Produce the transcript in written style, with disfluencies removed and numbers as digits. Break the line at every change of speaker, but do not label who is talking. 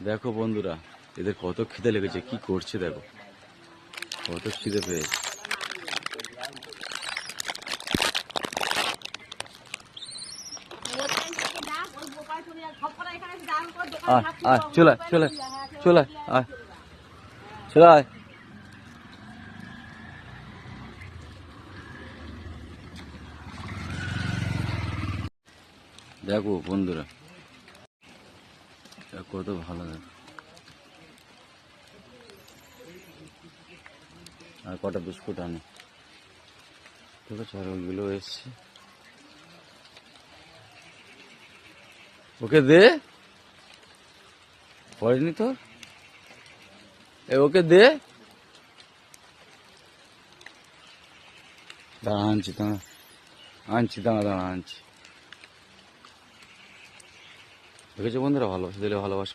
দেখো বন্ধুরা, এদের কত খিদে লেগেছে, কি করছে দেখো, কত খিদে পেয়েছে। চলে চলে চলে চলে আয়। দেখো বন্ধুরা, কত ভালো দেখো। আর কটা বিস্কুট আনে, ঠিক আছে, আর ওইগুলো এসছে। ওকে দে, পড়েনি তো, ওকে দে। দাঁড়া আনছি, দাঁড়া আনছি, দাঁড়া আনছি। দেখেছো বন্ধুরা, ভালোবাসা দিলে ভালোবাসা।